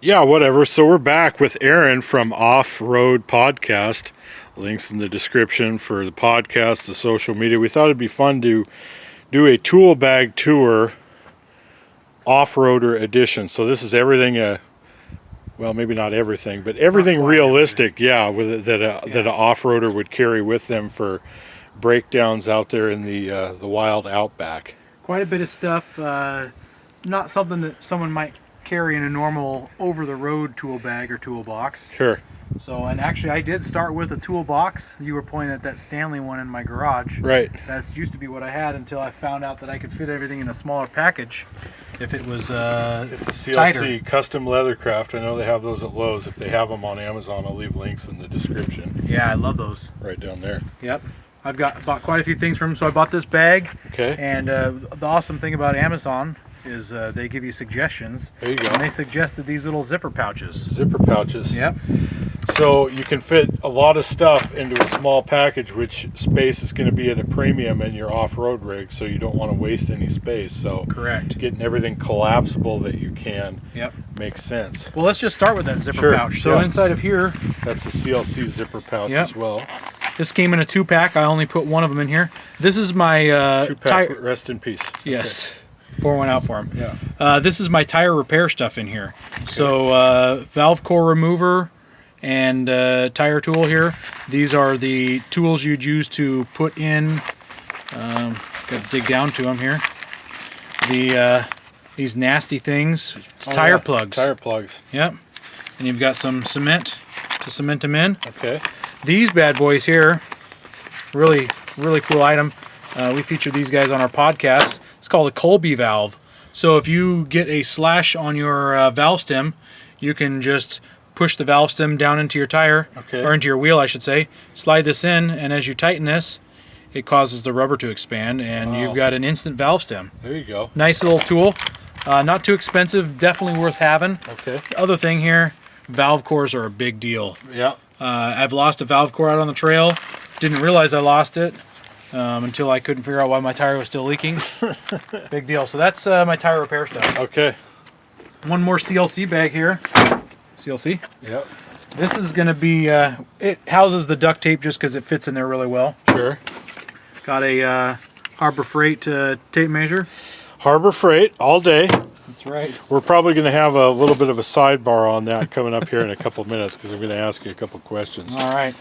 Yeah, whatever. So we're back with Aaron from Off-Road Podcast. Links in the description for the podcast, the social media. We thought it'd be fun to do a tool bag tour, off-roader edition. So this is everything, well, maybe not everything, but everything realistic, yeah, with that an off-roader would carry with them for breakdowns out there in the wild outback. Quite a bit of stuff. Not something that someone might carry in a normal over-the-road tool bag or toolbox. Sure. So, and actually I did start with a toolbox. You were pointing at that Stanley one in my garage. Right. That's used to be what I had until I found out that I could fit everything in a smaller package if it was It's a CLC tighter. custom leathercraft. I know they have those at Lowe's. If they have them on Amazon, I'll leave links in the description. Yeah, I love those. Right down there. Yep. I've bought quite a few things from them. So I bought this bag. Okay. And the awesome thing about Amazon is they give you suggestions. There you go. And they suggested these little zipper pouches. Zipper pouches. Yep. So you can fit a lot of stuff into a small package, which space is going to be at a premium in your off-road rig, so you don't want to waste any space. So correct. Getting everything collapsible that you can makes sense. Well, let's just start with that zipper pouch. So inside of here, that's a CLC zipper pouch as well. This came in a 2-pack. I only put one of them in here. This is my 2-pack. Rest in peace. Yes. Okay. Pour one out for him. Yeah. This is my tire repair stuff in here. Okay. So valve core remover and tire tool here. These are the tools you'd use to put in. Got to dig down to them here. These nasty things. It's tire plugs. Tire plugs. Yep. And you've got some cement to cement them in. Okay. These bad boys here, really cool item. We feature these guys on our podcast. It's called a Colby Valve. So if you get a slash on your valve stem, you can just push the valve stem down into your tire, or into your wheel, I should say. Slide this in, and as you tighten this, it causes the rubber to expand, and you've got an instant valve stem. There you go. Nice little tool. Not too expensive, definitely worth having. Okay. The other thing here, valve cores are a big deal. Yeah. I've lost a valve core out on the trail. Didn't realize I lost it until I couldn't figure out why my tire was still leaking. Big deal. So that's my tire repair stuff. Okay. One more CLC bag here. CLC. Yep. This is going to be, it houses the duct tape just because it fits in there really well. Sure. Got a Harbor Freight tape measure. Harbor Freight all day. That's right. We're probably going to have a little bit of a sidebar on that coming up here in a couple minutes because I'm going to ask you a couple questions. All right.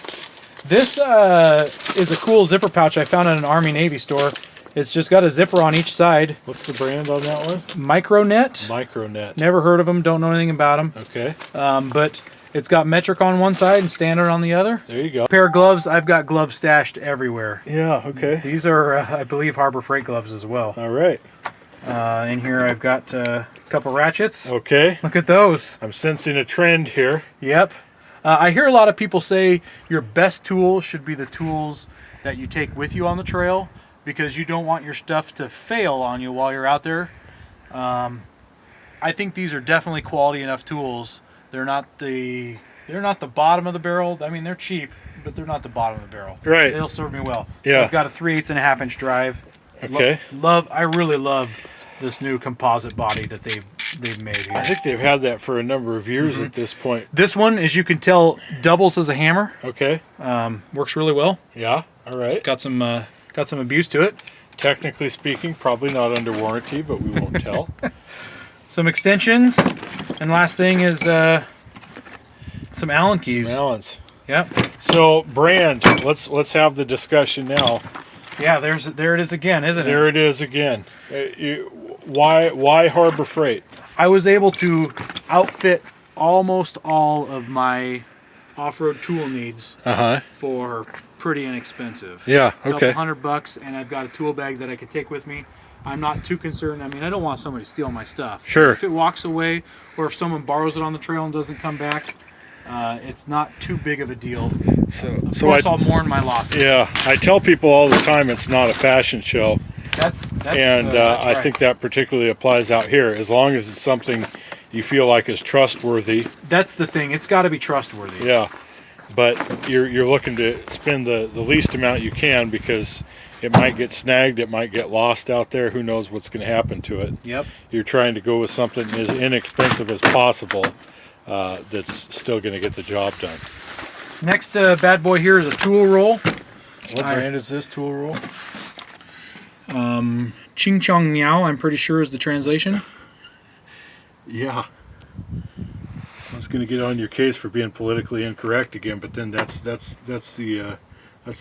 This is a cool zipper pouch I found at an Army Navy store. It's just got a zipper on each side. What's the brand on that one? Micronet. Micronet. Never heard of them. Don't know anything about them. Okay. But it's got metric on one side and standard on the other. There you go. Pair of gloves. I've got gloves stashed everywhere. Yeah. Okay. These are, I believe, Harbor Freight gloves as well. All right. In here I've got a couple ratchets. Okay. Look at those. I'm sensing a trend here. Yep. I hear a lot of people say your best tools should be the tools that you take with you on the trail because you don't want your stuff to fail on you while you're out there. I think these are definitely quality enough tools. They're not the bottom of the barrel. I mean, they're cheap, but they're not the bottom of the barrel. Right. They'll serve me well. Yeah. So I've got a 3/8.5 inch drive. Okay. I really love this new composite body that they've made here. I think they've had that for a number of years at this point. This one, as you can tell, doubles as a hammer. Okay. Works really well. Yeah. All right. It's got some abuse to it. Technically speaking, probably not under warranty, but we won't tell. Some extensions, and last thing is some Allen keys. Some Allens. Yep. So brand. Let's have the discussion now. Yeah. There it is again, isn't it? There it is again. Why Harbor Freight? I was able to outfit almost all of my off-road tool needs for pretty inexpensive. Yeah. A Okay. couple $100, and I've got a tool bag that I can take with me. I'm not too concerned. I mean, I don't want somebody to steal my stuff. Sure. If it walks away, or if someone borrows it on the trail and doesn't come back, it's not too big of a deal. Of course, I'll mourn my losses. Yeah, I tell people all the time it's not a fashion show. That's I think that particularly applies out here. As long as it's something you feel like is trustworthy. That's the thing. It's got to be trustworthy. Yeah, but you're looking to spend the least amount you can because it might get snagged, it might get lost out there. Who knows what's going to happen to it? Yep. You're trying to go with something as inexpensive as possible, that's still going to get the job done. Next bad boy here is a tool roll. What brand is this tool roll? Ching Chong Miao, I'm pretty sure is the translation. Yeah. I was going to get on your case for being politically incorrect again, but then that's the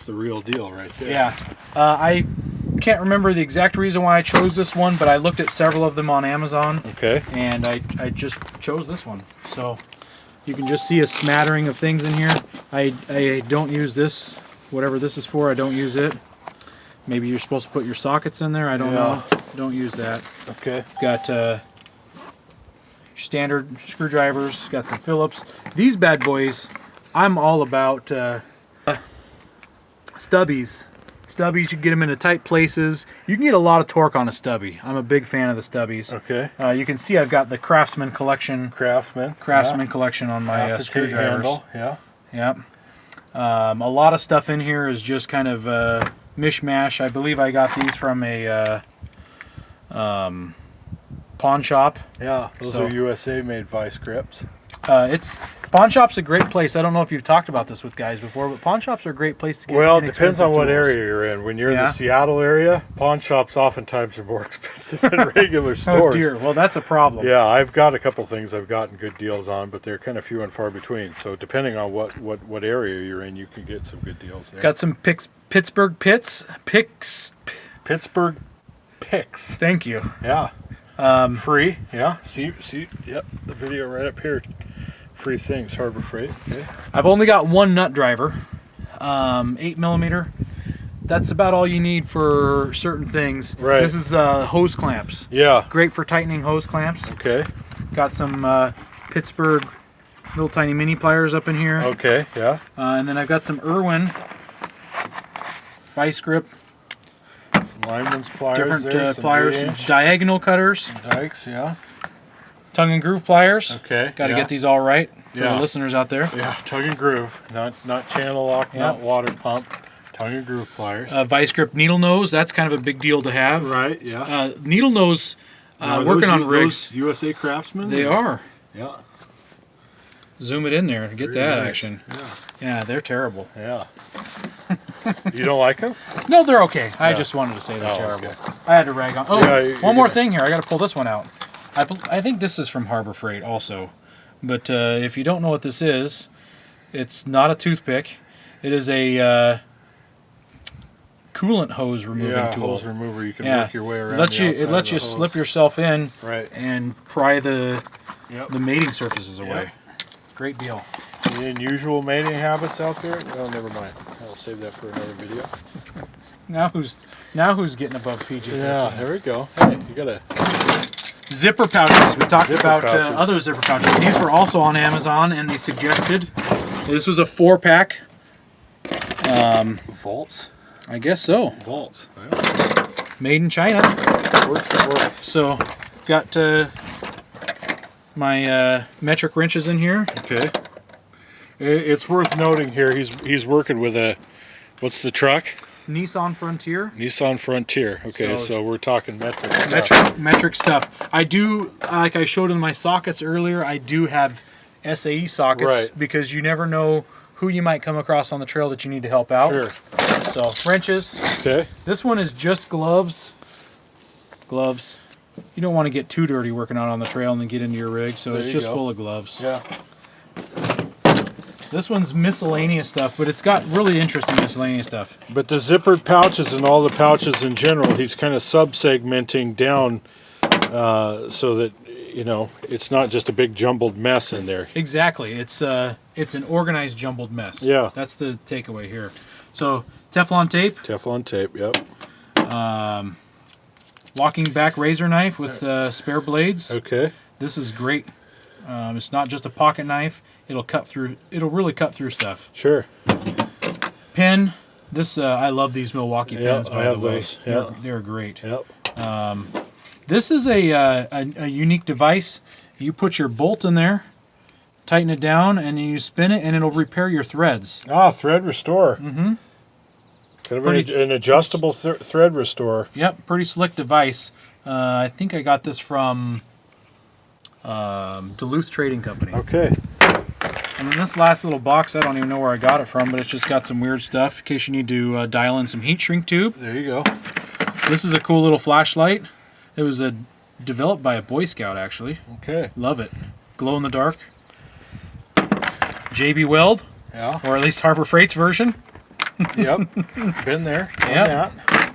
real deal right there. Yeah. I can't remember the exact reason why I chose this one, but I looked at several of them on Amazon. Okay. And I just chose this one. So you can just see a smattering of things in here. I don't use this, whatever this is for, I don't use it. Maybe you're supposed to put your sockets in there, I don't know. Don't use that. Okay. Got standard screwdrivers, got some Phillips. These bad boys, I'm all about stubbies. Stubbies, you can get them into tight places. You can get a lot of torque on a stubby. I'm a big fan of the stubbies. Okay. You can see I've got the Craftsman collection. Craftsman Collection on my screwdrivers. handle. Yeah. Yep. A lot of stuff in here is just kind of mishmash. I believe I got these from a pawn shop. Yeah, those are USA made vice grips. Pawn shop's a great place. I don't know if you've talked about this with guys before, but pawn shops are a great place to get. Well, it depends inexpensive on what tools. area you're in. When you're in the Seattle area, pawn shops oftentimes are more expensive than regular stores. Oh dear, well that's a problem. Yeah, I've got a couple things I've gotten good deals on, but they're kind of few and far between. So depending on what area you're in, you can get some good deals there. Got some Pittsburgh picks. Pittsburgh picks. Thank you. Yeah. Free. Yeah. See. Yep. The video right up here. Free things. Harbor Freight. Okay. I've only got one nut driver, 8mm. That's about all you need for certain things. Right. This is hose clamps. Yeah. Great for tightening hose clamps. Okay. Got some Pittsburgh little tiny mini pliers up in here. Okay. Yeah. And then I've got some Irwin vice grip. Some lineman's pliers. Different there, some pliers, 8-inch. some diagonal cutters, Dikes. Yeah. tongue and groove pliers. Okay. Got to get these all right for Yeah. the listeners out there. Yeah. Tongue and groove. Not channel lock. Not water pump. Tongue and groove pliers. Vice grip needle nose. That's kind of a big deal to have. Right. Yeah. Needle nose. Working on rigs. USA Craftsman. They are. Yeah. Zoom it in there and get Very that nice. action. Yeah. Yeah, they're terrible. Yeah. You don't like them? No, they're okay. I just wanted to say they're Oh, terrible. okay. I had to rag on. Oh, Yeah, one more thing here. I got to pull this one out. I think this is from Harbor Freight also. But if you don't know what this is, it's not a toothpick. It is a coolant hose removing tool. Hose remover. You can work your way around. It lets you slip yourself in and pry the mating surfaces away. Yep. Great deal. Any unusual mating habits out there? Oh, never mind. I'll save that for another video. Now who's getting above PG-13? Yeah, there we go. Hey, you got a Zipper pouches. We talked Zipper about pouches. other zipper pouches. These were also on Amazon, and they suggested this was a 4-pack. Vaults. I guess so. Vaults. Made in China. Works. So, got my metric wrenches in here. Okay. It's worth noting here. He's working with a, what's the truck? Nissan Frontier. Nissan Frontier. Okay, so we're talking metric. Metric stuff. I do, like I showed in my sockets earlier, I do have SAE sockets because you never know who you might come across on the trail that you need to help out. Sure. So, wrenches. Okay. This one is just gloves. Gloves. You don't want to get too dirty working out on the trail and then get into your rig, so it's just full of gloves. Yeah. This one's miscellaneous stuff, but it's got really interesting miscellaneous stuff. But the zippered pouches and all the pouches in general, he's kind of sub-segmenting down so that, it's not just a big jumbled mess in there. Exactly. It's an organized jumbled mess. Yeah. That's the takeaway here. So, Teflon tape. Teflon tape, yep. Walking back razor knife with spare blades. Okay. This is great. It's not just a pocket knife. It'll really cut through stuff. Sure. Pen. This I love these Milwaukee pens. By I have the way. those. Yeah. They're great. Yep. This is a unique device. You put your bolt in there, tighten it down, and you spin it, and it'll repair your threads. Ah, thread restore. Mm-hmm. Kind of an adjustable thread restore. Yep, pretty slick device. I think I got this from Duluth Trading Company. Okay. And then this last little box, I don't even know where I got it from, but it's just got some weird stuff in case you need to dial in some heat shrink tube. There you go. This is a cool little flashlight. It was developed by a Boy Scout, actually. Okay. Love it. Glow in the dark. JB Weld. Yeah. Or at least Harbor Freight's version. Yep. Been there. Yep.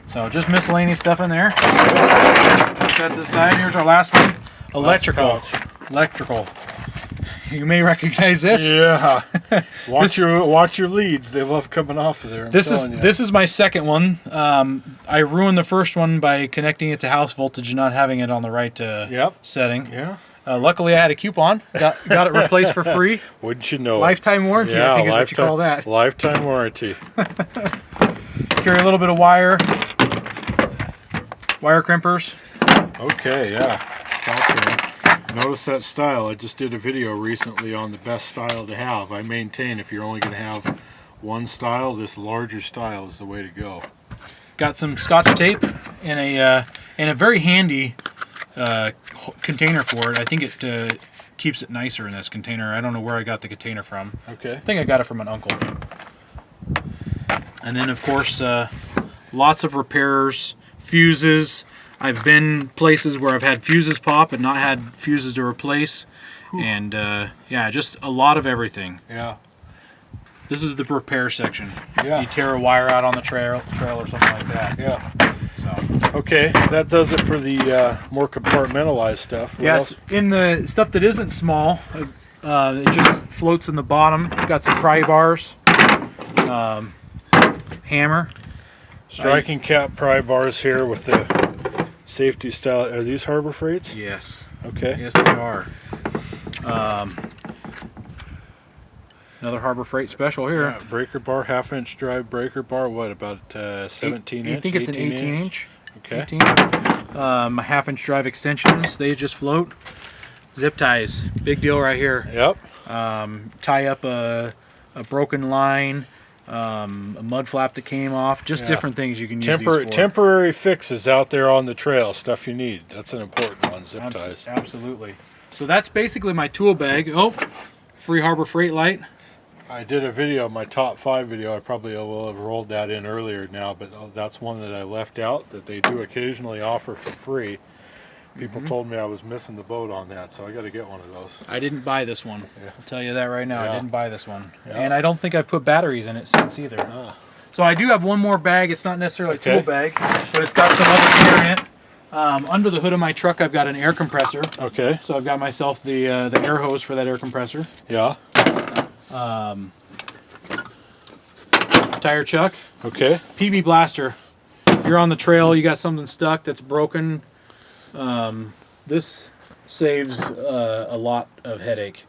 So just miscellaneous stuff in there. Put that to the side. Here's our last one. Electrical. You may recognize this. Yeah. Watch your leads. They love coming off of there. This is my second one. I ruined the first one by connecting it to house voltage and not having it on the right setting. Yeah. Luckily, I had a coupon. Got it replaced for free. Wouldn't you know it? Lifetime warranty, Yeah, I think is what you call that. Lifetime warranty. Carry a little bit of wire crimpers. Okay, yeah. Okay. Notice that style. I just did a video recently on the best style to have. I maintain if you're only going to have one style, this larger style is the way to go. Got some Scotch tape and a very handy container for it. I think it keeps it nicer in this container. I don't know where I got the container from. Okay. I think I got it from an uncle. And then of course lots of repairs, fuses. I've been places where I've had fuses pop and not had fuses to replace. And yeah, just a lot of everything. Yeah. This is the repair section. Yeah. You tear a wire out on the trail or something like that. Yeah. So. Okay, that does it for the more compartmentalized stuff. What Yes, else? in the stuff that isn't small, it just floats in the bottom. Got some pry bars, hammer. Striking cap pry bars here with the safety style. Are these Harbor Freights? Yes. Okay. Yes, they are. Another Harbor Freight special here. Yeah, breaker bar, 1/2-inch drive breaker bar. What, about 17 inch? I think it's an 18 inch. Okay. 18. My 1/2-inch drive extensions, they just float. Zip ties, big deal right here. Yep. Tie up a broken line, a mud flap that came off, just different things you can use these for. Temporary fixes out there on the trail, stuff you need. That's an important one, zip ties. Absolutely. So that's basically my tool bag. Oh, free Harbor Freight light. I did a video, my top 5 video. I probably will have rolled that in earlier now, but that's one that I left out that they do occasionally offer for free. People told me I was missing the boat on that, so I got to get one of those. I didn't buy this one. Yeah. I'll tell you that right now. Yeah. I didn't buy this one. Yeah. And I don't think I've put batteries in it since either. So I do have one more bag. It's not necessarily a tool bag, but it's got some other gear in it. Under the hood of my truck, I've got an air compressor. Okay. So I've got myself the air hose for that air compressor. Yeah. Tire chuck. Okay. PB blaster. You're on the trail, you got something stuck that's broken. This saves a lot of headache.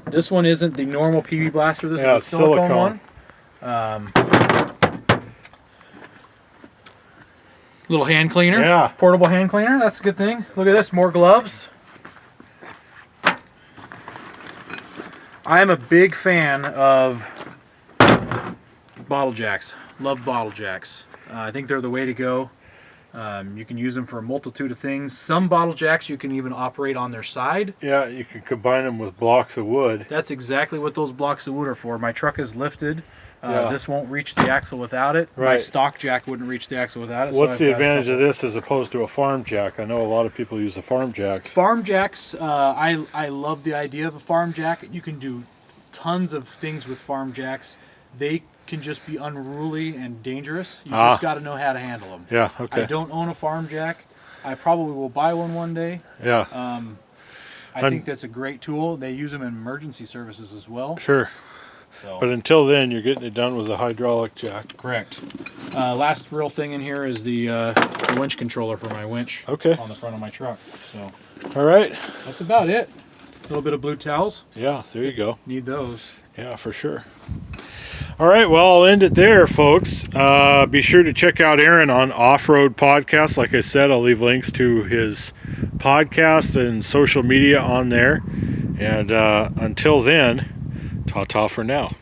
This one isn't the normal PB blaster. This is a silicone one. Little hand cleaner. Yeah. Portable hand cleaner. That's a good thing. Look at this. More gloves. I am a big fan of bottle jacks. Love bottle jacks. I think they're the way to go. You can use them for a multitude of things. Some bottle jacks you can even operate on their side. Yeah, you can combine them with blocks of wood. That's exactly what those blocks of wood are for. My truck is lifted. This won't reach the axle without it. Right. My stock jack wouldn't reach the axle without it. What's the advantage of this as opposed to a farm jack? I know a lot of people use the farm jacks. Farm jacks, I love the idea of a farm jack. You can do tons of things with farm jacks. They can just be unruly and dangerous. You just got to know how to handle them. Yeah, okay. I don't own a farm jack. I probably will buy one day. Yeah. I think that's a great tool. They use them in emergency services as well. Sure. So. But until then, you're getting it done with a hydraulic jack. Correct. Last real thing in here is the winch controller for my winch on the front of my truck. So. All right. That's about it. A little bit of blue towels. Yeah, there you go. Need those. Yeah, for sure. All right, well, I'll end it there, folks. Be sure to check out Aaron on Off-Road Podcast. Like I said, I'll leave links to his podcast and social media on there. And until then, ta-ta for now.